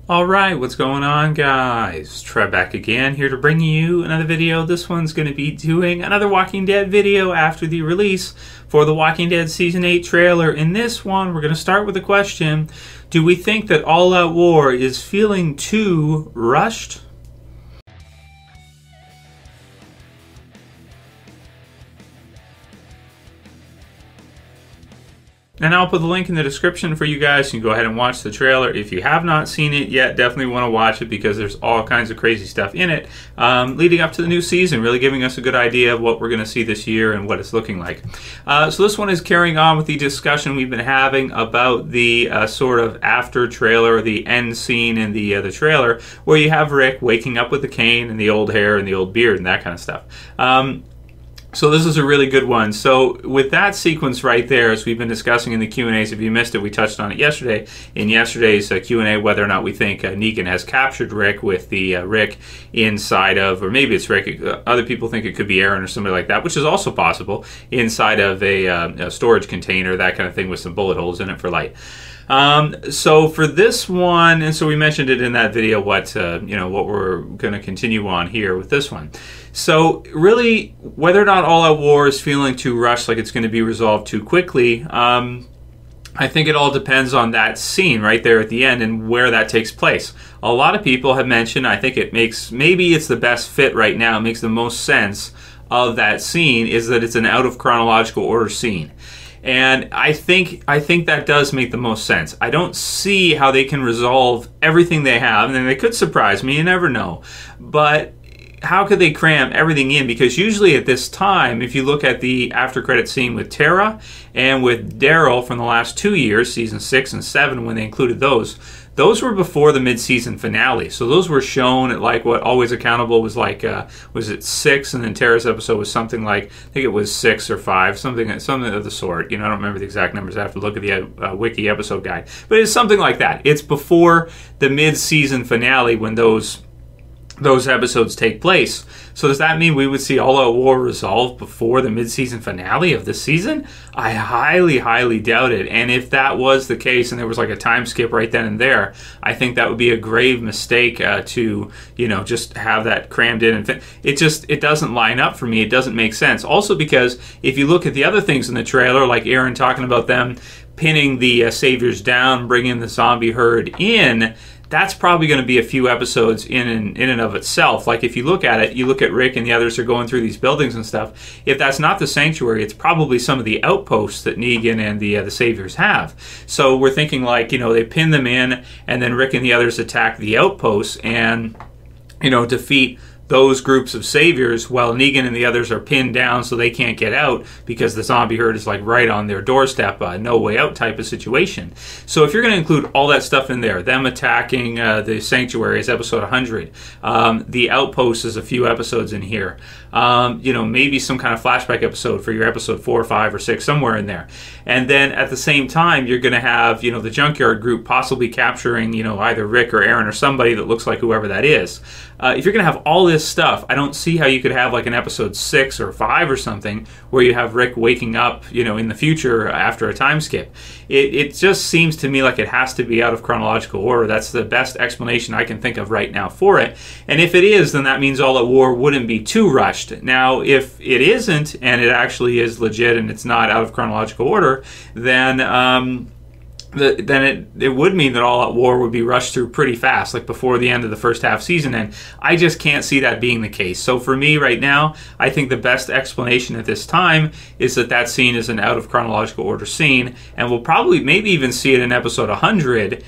Alright, what's going on, guys? Trev back again, here to bring you another video. This one's going to be doing another Walking Dead video after the release for the Walking Dead Season 8 trailer. In this one, we're going to start with the question, do we think that All Out War is feeling too rushed? And I'll put the link in the description for you guys. You can go ahead and watch the trailer. If you have not seen it yet, definitely want to watch it because there's all kinds of crazy stuff in it leading up to the new season, really giving us a good idea of what we're going to see this year and what it's looking like. So this one is carrying on with the discussion we've been having about the sort of after trailer, the end scene in the trailer, where you have Rick waking up with the cane and the old hair and the old beard and that kind of stuff. So this is a really good one. So with that sequence right there, as we've been discussing in the Q&As, if you missed it, we touched on it yesterday. In yesterday's Q&A, whether or not we think Negan has captured Rick with the Rick inside of, or maybe it's Rick, other people think it could be Aaron or somebody like that, which is also possible, inside of a storage container, that kind of thing with some bullet holes in it for light. So for this one, and so we mentioned it in that video, what we're going to continue on here with this one. So really, whether or not All Out War is feeling too rushed, like it's going to be resolved too quickly, I think it all depends on that scene right there at the end and where that takes place. A lot of people have mentioned, I think it makes, maybe it's the best fit right now, it makes the most sense of that scene, is that it's an out of chronological order scene. And I think that does make the most sense. I don't see how they can resolve everything they have, and they could surprise me, you never know. But how could they cram everything in? Because usually at this time, if you look at the after credit scene with Tara and with Daryl from the last 2 years, season 6 and 7, when they included those were before the mid-season finale. So those were shown at like what Always Accountable was like, was it 6? And then Tara's episode was something like, I think it was 6 or 5, something of the sort. You know, I don't remember the exact numbers. I have to look at the wiki episode guide. But it's something like that. It's before the mid-season finale when those episodes take place. So does that mean we would see All Out War resolved before the mid-season finale of this season? I highly doubt it. And if that was the case and there was like a time skip right then and there, I think that would be a grave mistake to, just have that crammed in. And it doesn't line up for me. It doesn't make sense. Also because if you look at the other things in the trailer, like Aaron talking about them pinning the Saviors down, bringing the zombie herd in, that's probably going to be a few episodes in and of itself. Like if you look at it, you look at Rick and the others are going through these buildings and stuff. If that's not the sanctuary, it's probably some of the outposts that Negan and the Saviors have. So we're thinking like, they pin them in and then Rick and the others attack the outposts and, defeat those groups of saviors while Negan and the others are pinned down so they can't get out because the zombie herd is like right on their doorstep, no way out type of situation. So if you're going to include all that stuff in there, them attacking the sanctuary is episode 100, the outpost is a few episodes in here, maybe some kind of flashback episode for your episode 4 or 5 or 6, somewhere in there. And then at the same time, you're going to have, the junkyard group possibly capturing, either Rick or Aaron or somebody that looks like whoever that is. If you're going to have all this stuff, I don't see how you could have like an episode 6 or 5 or something where you have Rick waking up, in the future after a time skip. It just seems to me like it has to be out of chronological order. That's the best explanation I can think of right now for it. And if it is, then that means All Out War wouldn't be too rushed. Now, if it isn't, and it actually is legit and it's not out of chronological order, then it would mean that All Out War would be rushed through pretty fast, like before the end of the first half season, and I just can't see that being the case. So for me right now, I think the best explanation at this time is that scene is an out of chronological order scene, and we'll probably maybe even see it in episode 100,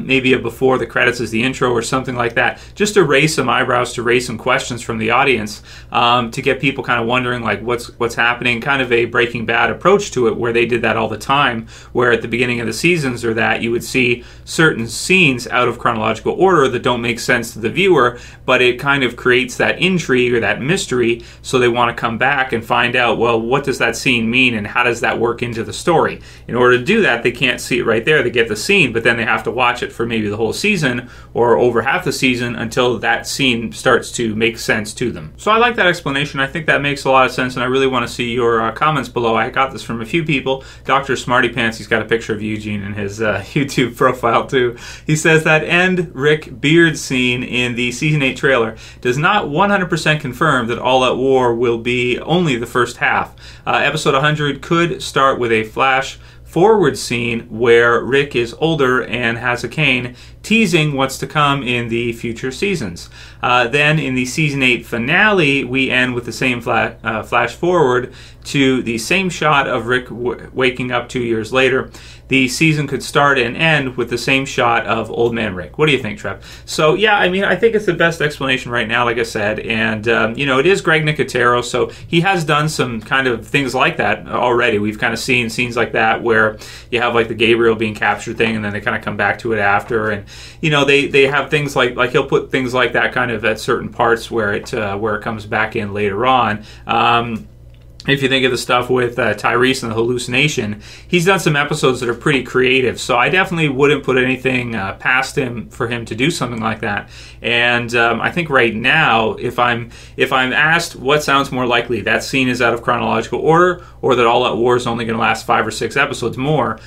maybe before the credits as the intro or something like that, just to raise some eyebrows, to raise some questions from the audience, to get people kind of wondering like what's happening, kind of a Breaking Bad approach to it, where they did that all the time, where at the beginning of the seasons or that you would see certain scenes out of chronological order that don't make sense to the viewer, but it kind of creates that intrigue or that mystery, so they want to come back and find out, well, what does that scene mean and how does that work into the story? In order to do that, they can't see it right there. They get the scene, but then they have to watch it for maybe the whole season or over half the season until that scene starts to make sense to them. So I like that explanation. I think that makes a lot of sense, and I really want to see your comments below. I got this from a few people. Dr. Smartey Pants, he's got a picture of Eugene machine in his YouTube profile too. He says that end Rick beard scene in the season 8 trailer does not 100% confirm that All Out War will be only the first half. Episode 100 could start with a flash forward scene where Rick is older and has a cane, teasing what's to come in the future seasons. Then in the season 8 finale, we end with the same flash forward to the same shot of Rick waking up 2 years later. The season could start and end with the same shot of Old Man Rick. What do you think, Trev? So, yeah, I mean, I think it's the best explanation right now, like I said. And, it is Greg Nicotero, so he has done some kind of things like that already. We've kind of seen scenes like that where you have, like, the Gabriel being captured thing, and then they kind of come back to it after. And, they have things like he'll put things like that kind of at certain parts where it comes back in later on. If you think of the stuff with Tyrese and the hallucination, he's done some episodes that are pretty creative. So I definitely wouldn't put anything past him for him to do something like that. And I think right now, if I'm asked what sounds more likely, that scene is out of chronological order, or that All Out War is only going to last 5 or 6 episodes more,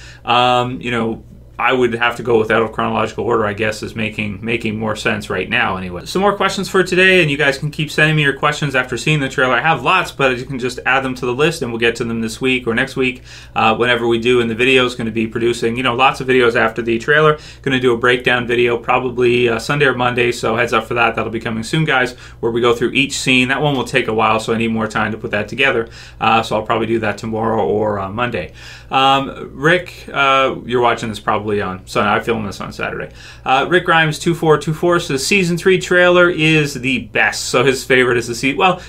I would have to go with out of chronological order, I guess, is making more sense right now anyway. Some more questions for today, and you guys can keep sending me your questions after seeing the trailer. I have lots, but you can just add them to the list, and we'll get to them this week or next week, whenever we do. And the video is going to be producing, lots of videos after the trailer. Going to do a breakdown video probably Sunday or Monday, so heads up for that. That'll be coming soon, guys, where we go through each scene. That one will take a while, so I need more time to put that together. So I'll probably do that tomorrow or Monday. Rick, you're watching this probably on Sunday. I film this on Saturday. Rick Grimes 2424 says season 3 trailer is the best. So his favorite is the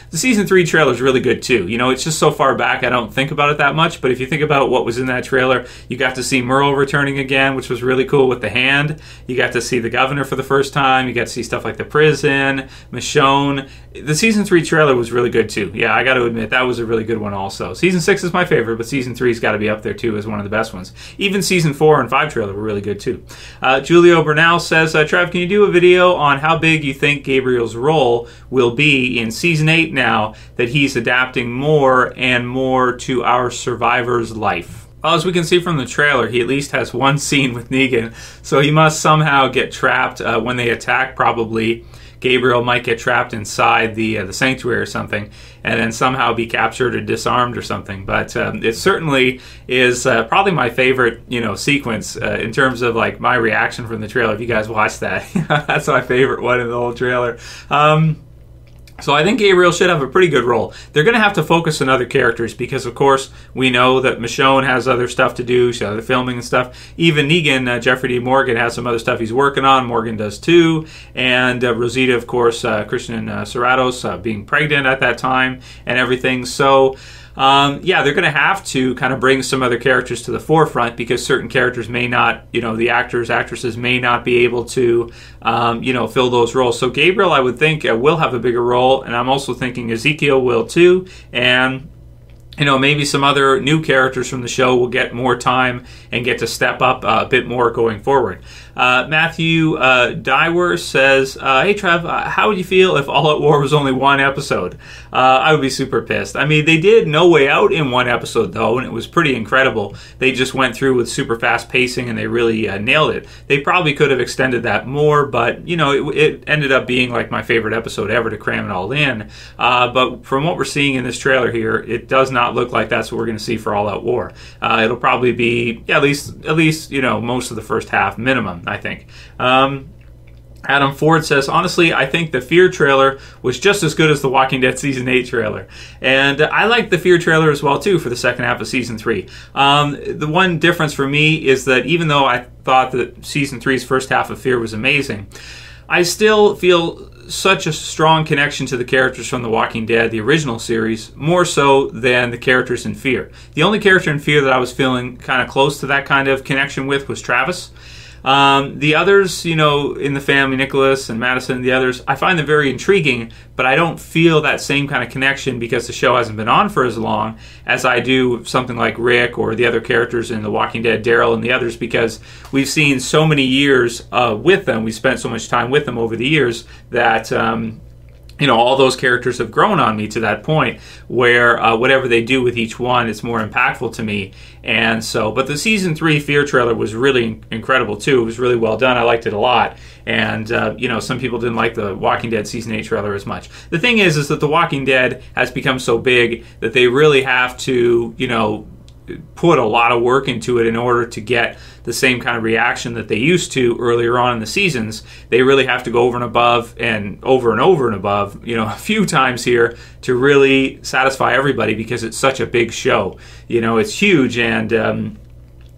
season 3 trailer is really good too. It's just so far back I don't think about it that much, but if you think about what was in that trailer, you got to see Merle returning again, which was really cool with the hand. You got to see the governor for the first time. You got to see stuff like the prison, Michonne. The season 3 trailer was really good too. Yeah, I got to admit that was a really good one also. Season 6 is my favorite, but season 3's got to be up there too as one of the best ones. Even season 4 and 5 trailer were really good too. Julio Bernal says, Trev, can you do a video on how big you think Gabriel's role will be in season 8 now that he's adapting more and more to our survivor's life? Well, as we can see from the trailer, he at least has one scene with Negan, so he must somehow get trapped when they attack, probably. Gabriel might get trapped inside the sanctuary or something, and then somehow be captured or disarmed or something. But it certainly is probably my favorite, sequence in terms of like my reaction from the trailer. If you guys watched that, that's my favorite one in the whole trailer. So I think Gabriel should have a pretty good role. They're going to have to focus on other characters because, of course, we know that Michonne has other stuff to do. She's other filming and stuff. Even Negan, Jeffrey D. Morgan, has some other stuff he's working on. Morgan does too. And Rosita, of course, Christian Serratos being pregnant at that time and everything. So they're going to have to kind of bring some other characters to the forefront because certain characters may not, the actors, actresses may not be able to, fill those roles. So Gabriel, I would think, will have a bigger role, and I'm also thinking Ezekiel will too, and maybe some other new characters from the show will get more time and get to step up a bit more going forward. Matthew Dywar says, hey Trev, how would you feel if All Out War was only one episode? I would be super pissed. I mean, they did No Way Out in one episode though, and it was pretty incredible. They just went through with super fast pacing and they really nailed it. They probably could have extended that more, but it ended up being like my favorite episode ever to cram it all in. But from what we're seeing in this trailer here, it does not look like that's what we're going to see for All Out War. It'll probably be at least most of the first half minimum, I think. Adam Ford says, honestly, I think the Fear trailer was just as good as the Walking Dead Season 8 trailer. And I like the Fear trailer as well, too, for the second half of Season 3. The one difference for me is that even though I thought that Season 3's first half of Fear was amazing, I still feel such a strong connection to the characters from The Walking Dead, the original series, more so than the characters in Fear. The only character in Fear that I was feeling kind of close to that kind of connection with was Travis. The others, in the family, Nicholas and Madison, the others, I find them very intriguing, but I don't feel that same kind of connection because the show hasn't been on for as long as I do with something like Rick or the other characters in The Walking Dead, Daryl and the others, because we've seen so many years with them, we spent so much time with them over the years that all those characters have grown on me to that point where whatever they do with each one, it's more impactful to me. And so, but the season 3 Fear trailer was really incredible too. It was really well done. I liked it a lot. And some people didn't like the Walking Dead season 8 trailer as much. The thing is that the Walking Dead has become so big that they really have to, put a lot of work into it in order to get the same kind of reaction that they used to earlier on in the seasons. They really have to go over and above and over and over and above, a few times here to really satisfy everybody because it's such a big show. It's huge, and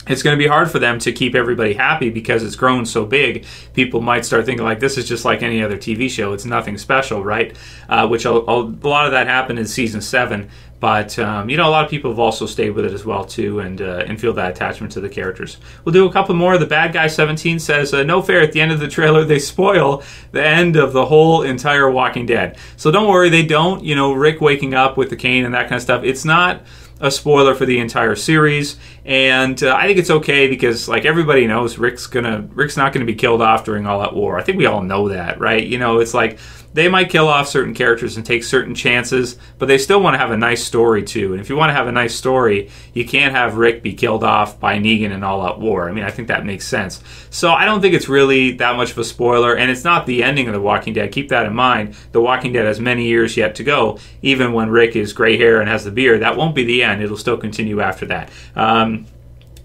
it's going to be hard for them to keep everybody happy because it's grown so big. People might start thinking like this is just like any other TV show. It's nothing special, right? Which a lot of that happened in season 7. But, a lot of people have also stayed with it as well, too, and feel that attachment to the characters. We'll do a couple more. The Bad Guy 17 says, no fair, at the end of the trailer, they spoil the end of the whole entire Walking Dead. So don't worry, they don't. Rick waking up with the cane and that kind of stuff. It's not a spoiler for the entire series, and I think it's okay because, like everybody knows, Rick's not gonna be killed off during All Out War. I think we all know that, right? It's like they might kill off certain characters and take certain chances, but they still want to have a nice story too. And if you want to have a nice story, you can't have Rick be killed off by Negan in All Out War. I think that makes sense. So I don't think it's really that much of a spoiler, and it's not the ending of The Walking Dead. Keep that in mind. The Walking Dead has many years yet to go. Even when Rick is gray hair and has the beard, that won't be the end. It'll still continue after that.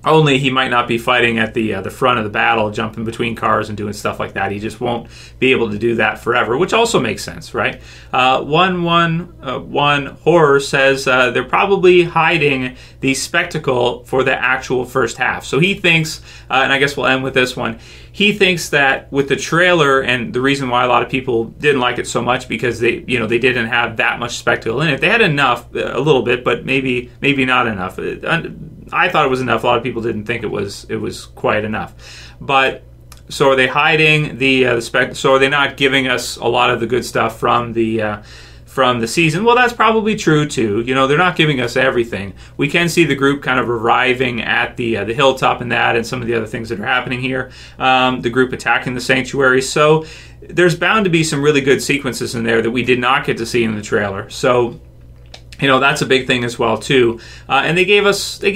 Only he might not be fighting at the front of the battle, jumping between cars and doing stuff like that. He just won't be able to do that forever, which also makes sense, right? 111 Horror says they're probably hiding the spectacle for the actual first half. So he thinks, and I guess we'll end with this one, he thinks that with the trailer, and the reason why a lot of people didn't like it so much because they didn't have that much spectacle in it. They had enough, a little bit, but maybe not enough. I thought it was enough. A lot of people didn't think it was quite enough. But so are they hiding the spec? So are they not giving us a lot of the good stuff from the season? Well, that's probably true too. They're not giving us everything. We can see the group kind of arriving at the hilltop and that, and some of the other things that are happening here. The group attacking the sanctuary. So there's bound to be some really good sequences in there that we did not get to see in the trailer. So that's a big thing as well too. And they gave us a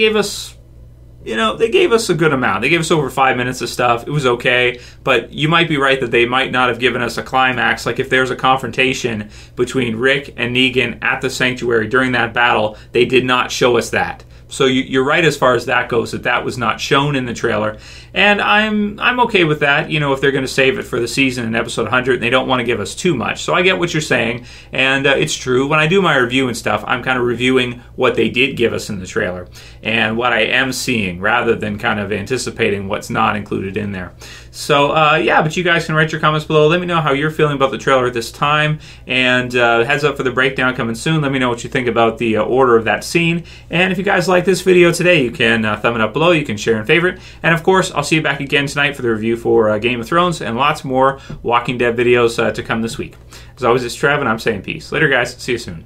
good amount. They gave us over 5 minutes of stuff. It was okay, but you might be right that they might not have given us a climax. Like if there's a confrontation between Rick and Negan at the sanctuary during that battle, they did not show us that. So you're right as far as that goes, that was not shown in the trailer. And I'm okay with that, if they're going to save it for the season in episode 100 and they don't want to give us too much. So I get what you're saying, and it's true. When I do my review and stuff, I'm kind of reviewing what they did give us in the trailer and what I am seeing rather than kind of anticipating what's not included in there. So, but you guys can write your comments below. Let me know how you're feeling about the trailer at this time. And heads up for the breakdown coming soon. Let me know what you think about the order of that scene. And if you guys like this video today, you can thumb it up below. You can share and favorite. And, of course, I'll see you back again tonight for the review for Game of Thrones and lots more Walking Dead videos to come this week. As always, it's Trev, and I'm saying peace. Later, guys. See you soon.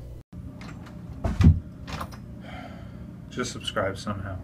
Just subscribe somehow.